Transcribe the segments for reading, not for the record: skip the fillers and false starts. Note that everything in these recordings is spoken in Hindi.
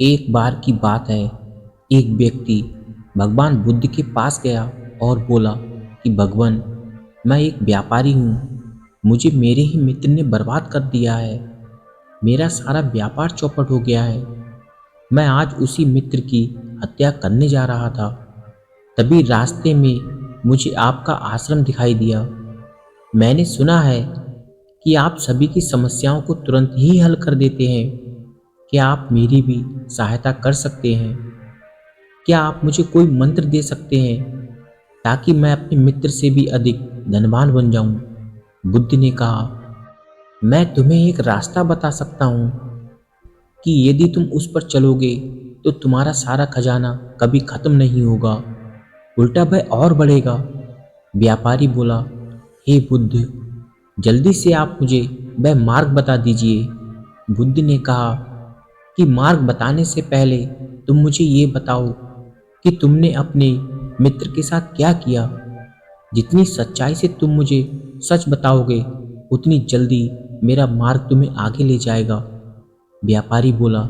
एक बार की बात है, एक व्यक्ति भगवान बुद्ध के पास गया और बोला कि भगवान, मैं एक व्यापारी हूँ। मुझे मेरे ही मित्र ने बर्बाद कर दिया है। मेरा सारा व्यापार चौपट हो गया है। मैं आज उसी मित्र की हत्या करने जा रहा था। तभी रास्ते में मुझे आपका आश्रम दिखाई दिया। मैंने सुना है कि आप सभी की समस्याओं को तुरंत ही हल कर देते हैं। क्या आप मेरी भी सहायता कर सकते हैं? क्या आप मुझे कोई मंत्र दे सकते हैं ताकि मैं अपने मित्र से भी अधिक धनवान बन जाऊं? बुद्ध ने कहा, मैं तुम्हें एक रास्ता बता सकता हूं कि यदि तुम उस पर चलोगे तो तुम्हारा सारा खजाना कभी खत्म नहीं होगा, उल्टा वह और बढ़ेगा। व्यापारी बोला, हे बुद्ध, जल्दी से आप मुझे वह मार्ग बता दीजिए। बुद्ध ने कहा कि मार्ग बताने से पहले तुम मुझे ये बताओ कि तुमने अपने मित्र के साथ क्या किया। जितनी सच्चाई से तुम मुझे सच बताओगे, उतनी जल्दी मेरा मार्ग तुम्हें आगे ले जाएगा। व्यापारी बोला,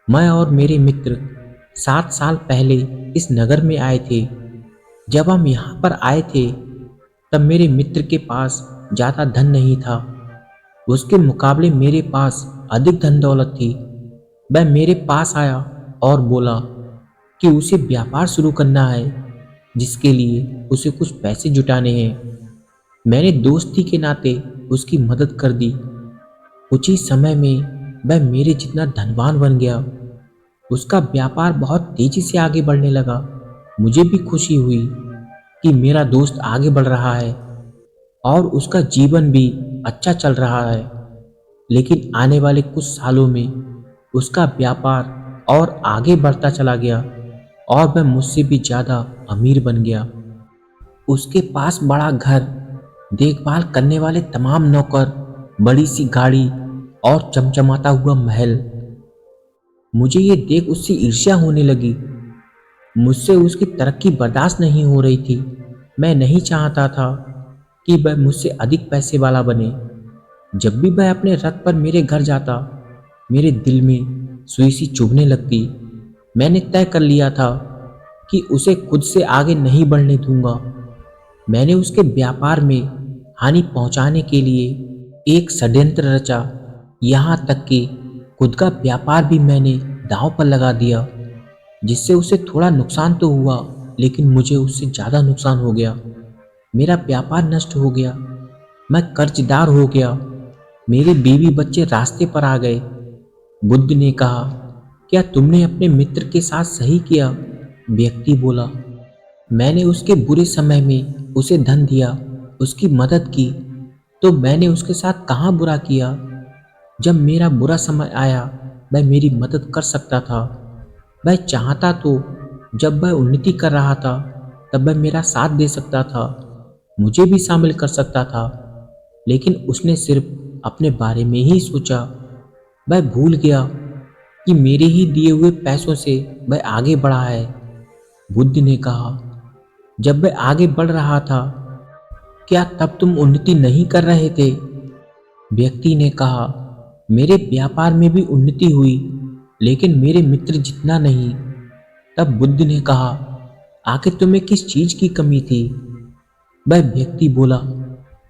मैं और मेरे मित्र 7 साल पहले इस नगर में आए थे। जब हम यहाँ पर आए थे तब मेरे मित्र के पास ज़्यादा धन नहीं था। उसके मुकाबले मेरे पास अधिक धन दौलत थी। वह मेरे पास आया और बोला कि उसे व्यापार शुरू करना है, जिसके लिए उसे कुछ पैसे जुटाने हैं। मैंने दोस्ती के नाते उसकी मदद कर दी। कुछ ही समय में वह मेरे जितना धनवान बन गया। उसका व्यापार बहुत तेजी से आगे बढ़ने लगा। मुझे भी खुशी हुई कि मेरा दोस्त आगे बढ़ रहा है और उसका जीवन भी अच्छा चल रहा है। लेकिन आने वाले कुछ सालों में उसका व्यापार और आगे बढ़ता चला गया और वह मुझसे भी ज़्यादा अमीर बन गया। उसके पास बड़ा घर, देखभाल करने वाले तमाम नौकर, बड़ी सी गाड़ी और चमचमाता हुआ महल। मुझे ये देख उससे ईर्ष्या होने लगी। मुझसे उसकी तरक्की बर्दाश्त नहीं हो रही थी। मैं नहीं चाहता था कि वह मुझसे अधिक पैसे वाला बने। जब भी वह अपने रथ पर मेरे घर जाता, मेरे दिल में सुई सी चुभने लगती। मैंने तय कर लिया था कि उसे खुद से आगे नहीं बढ़ने दूंगा। मैंने उसके व्यापार में हानि पहुंचाने के लिए एक षड्यंत्र रचा। यहाँ तक कि खुद का व्यापार भी मैंने दांव पर लगा दिया, जिससे उसे थोड़ा नुकसान तो हुआ, लेकिन मुझे उससे ज़्यादा नुकसान हो गया। मेरा व्यापार नष्ट हो गया। मैं कर्जदार हो गया। मेरे बीवी बच्चे रास्ते पर आ गए। बुद्ध ने कहा, क्या तुमने अपने मित्र के साथ सही किया? व्यक्ति बोला, मैंने उसके बुरे समय में उसे धन दिया, उसकी मदद की, तो मैंने उसके साथ कहाँ बुरा किया? जब मेरा बुरा समय आया, वह मेरी मदद कर सकता था। वह चाहता तो जब वह उन्नति कर रहा था तब वह मेरा साथ दे सकता था, मुझे भी शामिल कर सकता था। लेकिन उसने सिर्फ अपने बारे में ही सोचा। वह भूल गया कि मेरे ही दिए हुए पैसों से वह आगे बढ़ा है। बुद्ध ने कहा, जब वह आगे बढ़ रहा था, क्या तब तुम उन्नति नहीं कर रहे थे? व्यक्ति ने कहा, मेरे व्यापार में भी उन्नति हुई, लेकिन मेरे मित्र जितना नहीं। तब बुद्ध ने कहा, आखिर तुम्हें किस चीज की कमी थी? वह व्यक्ति बोला,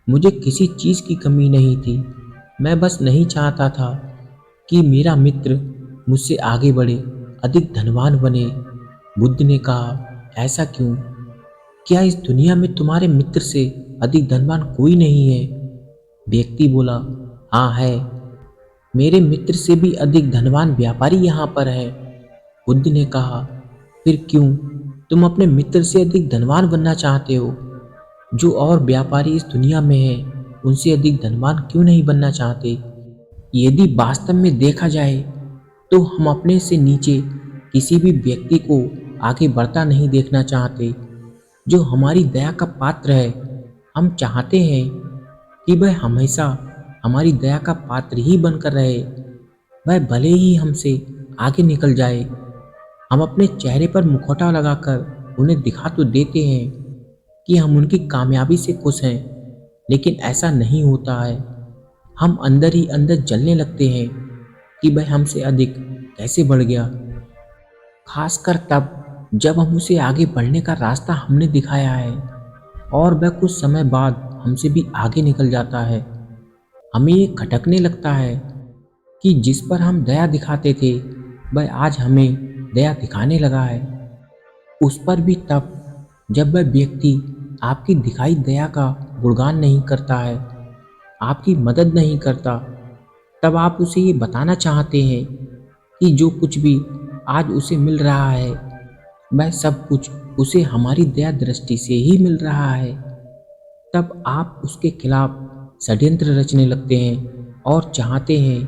मुझे किसी चीज की कमी नहीं थी। मैं बस नहीं चाहता था कि मेरा मित्र मुझसे आगे बढ़े, अधिक धनवान बने। बुद्ध ने कहा, ऐसा क्यों? क्या इस दुनिया में तुम्हारे मित्र से अधिक धनवान कोई नहीं है? व्यक्ति बोला, हाँ है। मेरे मित्र से भी अधिक धनवान व्यापारी यहाँ पर है। बुद्ध ने कहा, फिर क्यों तुम अपने मित्र से अधिक धनवान बनना चाहते हो? जो और व्यापारी इस दुनिया में हैं, उनसे अधिक धनवान क्यों नहीं बनना चाहते? यदि वास्तव में देखा जाए तो हम अपने से नीचे किसी भी व्यक्ति को आगे बढ़ता नहीं देखना चाहते। जो हमारी दया का पात्र है, हम चाहते हैं कि वह हमेशा हमारी दया का पात्र ही बनकर रहे। वह भले ही हमसे आगे निकल जाए। हम अपने चेहरे पर मुखौटा लगाकर उन्हें दिखा तो देते हैं कि हम उनकी कामयाबी से खुश हैं, लेकिन ऐसा नहीं होता है। हम अंदर ही अंदर जलने लगते हैं कि वह हमसे अधिक कैसे बढ़ गया, खासकर तब जब हम उसे आगे बढ़ने का रास्ता हमने दिखाया है और वह कुछ समय बाद हमसे भी आगे निकल जाता है। हमें ये खटकने लगता है कि जिस पर हम दया दिखाते थे वह आज हमें दया दिखाने लगा है, उस पर भी तब जब वह व्यक्ति आपकी दिखाई दया का गुणगान नहीं करता है, आपकी मदद नहीं करता। तब आप उसे ये बताना चाहते हैं कि जो कुछ भी आज उसे मिल रहा है वह सब कुछ उसे हमारी दया दृष्टि से ही मिल रहा है। तब आप उसके खिलाफ षड्यंत्र रचने लगते हैं और चाहते हैं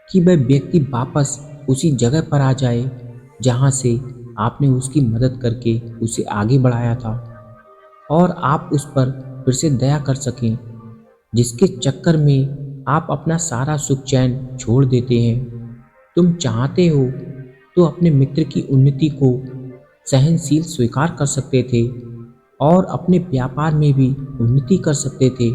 कि वह व्यक्ति वापस उसी जगह पर आ जाए जहां से आपने उसकी मदद करके उसे आगे बढ़ाया था, और आप उस पर फिर से दया कर सकें, जिसके चक्कर में आप अपना सारा सुख चैन छोड़ देते हैं। तुम चाहते हो तो अपने मित्र की उन्नति को सहनशील स्वीकार कर सकते थे और अपने व्यापार में भी उन्नति कर सकते थे।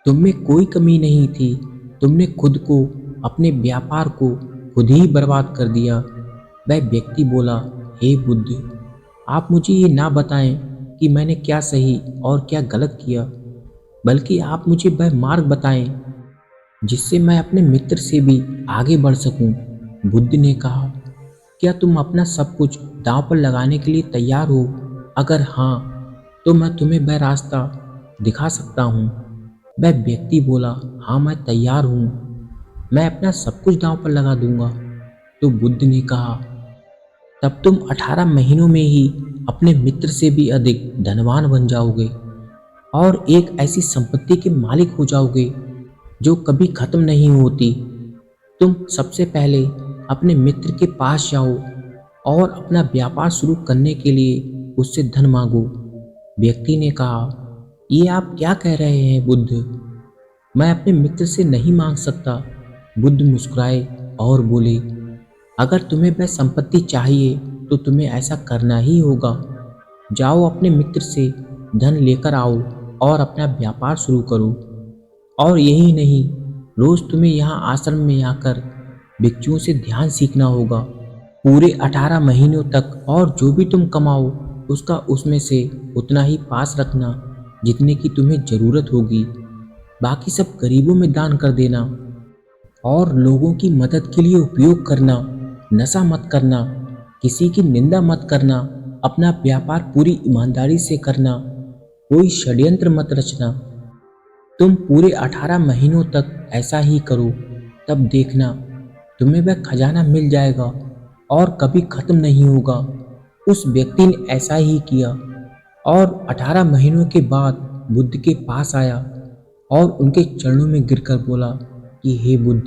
तुम में कोई कमी नहीं थी, तुमने खुद को, अपने व्यापार को खुद ही बर्बाद कर दिया। वह व्यक्ति बोला, हे बुद्ध, आप मुझे ये ना बताएं कि मैंने क्या सही और क्या गलत किया, बल्कि आप मुझे वह मार्ग बताएं जिससे मैं अपने मित्र से भी आगे बढ़ सकूं। बुद्ध ने कहा, क्या तुम अपना सब कुछ दांव पर लगाने के लिए तैयार हो? अगर हाँ, तो मैं तुम्हें वह रास्ता दिखा सकता हूँ। वह व्यक्ति बोला, हाँ मैं तैयार हूँ, मैं अपना सब कुछ दांव पर लगा दूंगा। तो बुद्ध ने कहा, तब तुम 18 महीनों में ही अपने मित्र से भी अधिक धनवान बन जाओगे और एक ऐसी संपत्ति के मालिक हो जाओगे जो कभी खत्म नहीं होती। तुम सबसे पहले अपने मित्र के पास जाओ और अपना व्यापार शुरू करने के लिए उससे धन मांगो। व्यक्ति ने कहा, ये आप क्या कह रहे हैं बुद्ध, मैं अपने मित्र से नहीं मांग सकता। बुद्ध मुस्कुराए और बोले, अगर तुम्हें वह संपत्ति चाहिए तो तुम्हें ऐसा करना ही होगा। जाओ अपने मित्र से धन लेकर आओ और अपना व्यापार शुरू करो। और यही नहीं, रोज तुम्हें यहाँ आश्रम में आकर भिक्षुओं से ध्यान सीखना होगा पूरे 18 महीनों तक, और जो भी तुम कमाओ उसका उसमें से उतना ही पास रखना जितने की तुम्हें ज़रूरत होगी। बाकी सब गरीबों में दान कर देना और लोगों की मदद के लिए उपयोग करना। नशा मत करना, किसी की निंदा मत करना, अपना व्यापार पूरी ईमानदारी से करना, कोई षड्यंत्र मत रचना। तुम पूरे 18 महीनों तक ऐसा ही करो, तब देखना तुम्हें वह खजाना मिल जाएगा और कभी खत्म नहीं होगा। उस व्यक्ति ने ऐसा ही किया और 18 महीनों के बाद बुद्ध के पास आया और उनके चरणों में गिरकर बोला कि हे बुद्ध,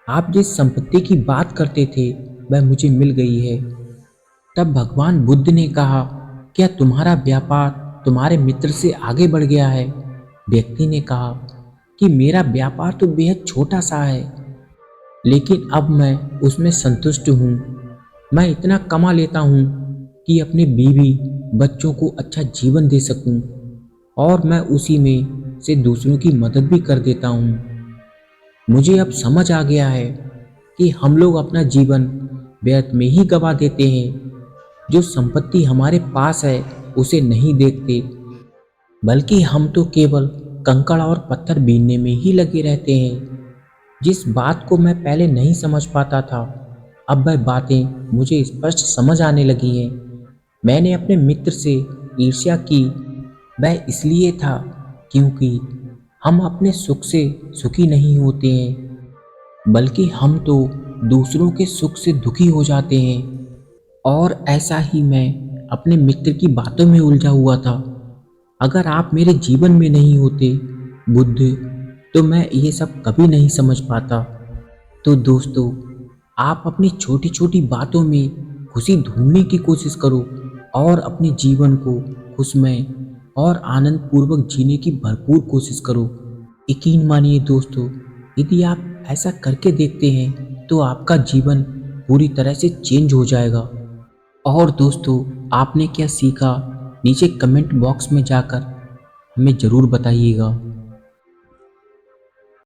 आप जिस संपत्ति की बात करते थे वह मुझे मिल गई है। तब भगवान बुद्ध ने कहा, क्या तुम्हारा व्यापार तुम्हारे मित्र से आगे बढ़ गया है? व्यक्ति ने कहा कि मेरा व्यापार तो बेहद छोटा सा है, लेकिन अब मैं उसमें संतुष्ट हूँ। मैं इतना कमा लेता हूँ कि अपने बीवी बच्चों को अच्छा जीवन दे सकूँ, और मैं उसी में से दूसरों की मदद भी कर देता हूँ। मुझे अब समझ आ गया है कि हम लोग अपना जीवन व्यर्थ में ही गवा देते हैं। जो संपत्ति हमारे पास है उसे नहीं देखते, बल्कि हम तो केवल कंकड़ और पत्थर बीनने में ही लगे रहते हैं। जिस बात को मैं पहले नहीं समझ पाता था, अब वह बातें मुझे स्पष्ट समझ आने लगी हैं। मैंने अपने मित्र से ईर्ष्या की, वह इसलिए था क्योंकि हम अपने सुख से सुखी नहीं होते हैं, बल्कि हम तो दूसरों के सुख से दुखी हो जाते हैं। और ऐसा ही मैं अपने मित्र की बातों में उलझा हुआ था। अगर आप मेरे जीवन में नहीं होते बुद्ध, तो मैं ये सब कभी नहीं समझ पाता। तो दोस्तों, आप अपनी छोटी छोटी बातों में खुशी ढूंढने की कोशिश करो और अपने जीवन को खुशमय और आनंद पूर्वक जीने की भरपूर कोशिश करो। यकीन मानिए दोस्तों, यदि आप ऐसा करके देखते हैं तो आपका जीवन पूरी तरह से चेंज हो जाएगा। और दोस्तों, आपने क्या सीखा नीचे कमेंट बॉक्स में जाकर हमें ज़रूर बताइएगा।